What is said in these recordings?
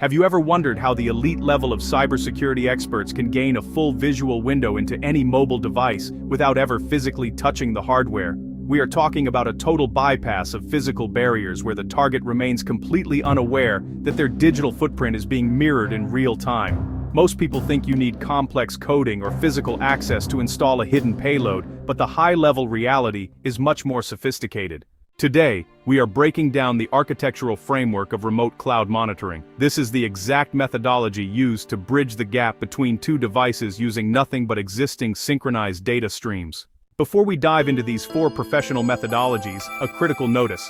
Have you ever wondered how the elite level of cybersecurity experts can gain a full visual window into any mobile device without ever physically touching the hardware? We are talking about a total bypass of physical barriers where the target remains completely unaware that their digital footprint is being mirrored in real time. Most people think you need complex coding or physical access to install a hidden payload, but the high-level reality is much more sophisticated. Today, we are breaking down the architectural framework of remote cloud monitoring. This is the exact methodology used to bridge the gap between two devices using nothing but existing synchronized data streams. Before we dive into these 4 professional methodologies, a critical notice.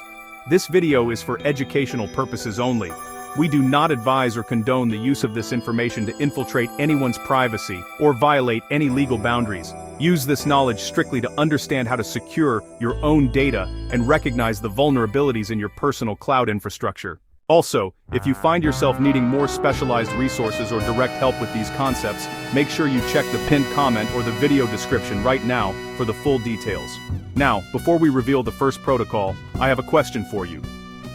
This video is for educational purposes only. We do not advise or condone the use of this information to infiltrate anyone's privacy or violate any legal boundaries. Use this knowledge strictly to understand how to secure your own data and recognize the vulnerabilities in your personal cloud infrastructure. Also, if you find yourself needing more specialized resources or direct help with these concepts, make sure you check the pinned comment or the video description right now for the full details. Now, before we reveal the first protocol, I have a question for you.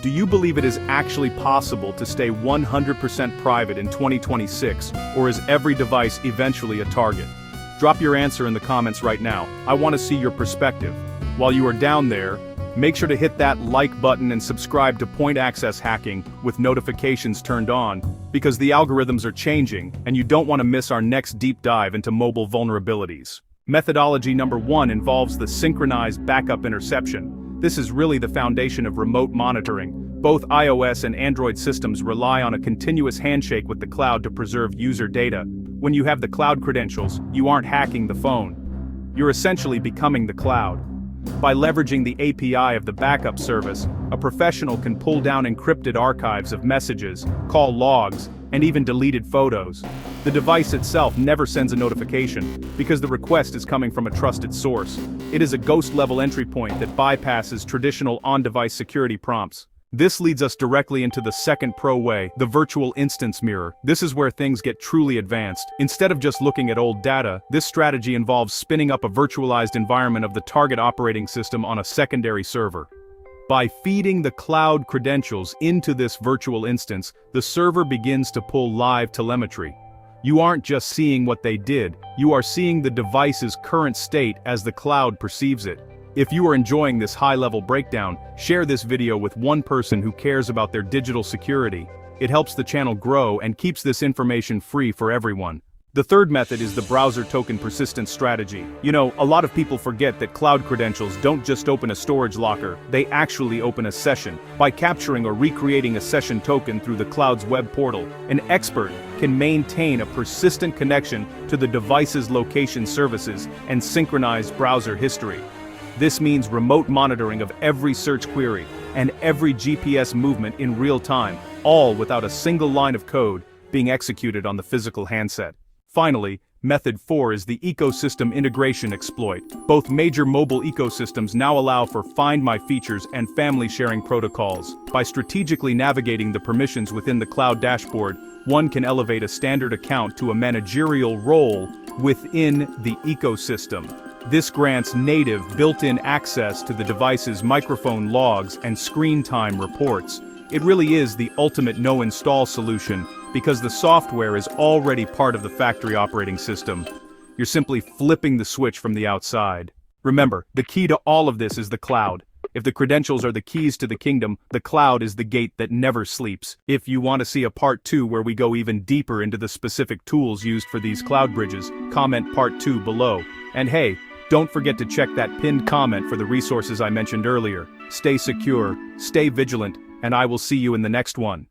Do you believe it is actually possible to stay 100% private in 2026, or is every device eventually a target? Drop your answer in the comments right now. I want to see your perspective. While you are down there, make sure to hit that like button and subscribe to Point Access Hacking with notifications turned on, because the algorithms are changing and you don't want to miss our next deep dive into mobile vulnerabilities. Methodology number 1 involves the Synchronized Backup Interception. This is really the foundation of remote monitoring. Both iOS and Android systems rely on a continuous handshake with the cloud to preserve user data. When you have the cloud credentials, you aren't hacking the phone. You're essentially becoming the cloud. By leveraging the API of the backup service, a professional can pull down encrypted archives of messages, call logs, and even deleted photos. The device itself never sends a notification, because the request is coming from a trusted source. It is a ghost-level entry point that bypasses traditional on-device security prompts. This leads us directly into the second pro way, the virtual instance mirror. This is where things get truly advanced. Instead of just looking at old data, this strategy involves spinning up a virtualized environment of the target operating system on a secondary server. By feeding the cloud credentials into this virtual instance, the server begins to pull live telemetry. You aren't just seeing what they did, you are seeing the device's current state as the cloud perceives it. If you are enjoying this high-level breakdown, share this video with one person who cares about their digital security. It helps the channel grow and keeps this information free for everyone. The third method is the browser token persistence strategy. You know, a lot of people forget that cloud credentials don't just open a storage locker, they actually open a session. By capturing or recreating a session token through the cloud's web portal, an expert can maintain a persistent connection to the device's location services and synchronized browser history. This means remote monitoring of every search query and every GPS movement in real time, all without a single line of code being executed on the physical handset. Finally, method 4 is the ecosystem integration exploit. Both major mobile ecosystems now allow for Find My features and family sharing protocols. By strategically navigating the permissions within the cloud dashboard, one can elevate a standard account to a managerial role within the ecosystem. This grants native, built-in access to the device's microphone logs and screen time reports. It really is the ultimate no-install solution, because the software is already part of the factory operating system. You're simply flipping the switch from the outside. Remember, the key to all of this is the cloud. If the credentials are the keys to the kingdom, the cloud is the gate that never sleeps. If you want to see a part 2 where we go even deeper into the specific tools used for these cloud bridges, comment part 2 below. And hey, don't forget to check that pinned comment for the resources I mentioned earlier. Stay secure, stay vigilant, and I will see you in the next one.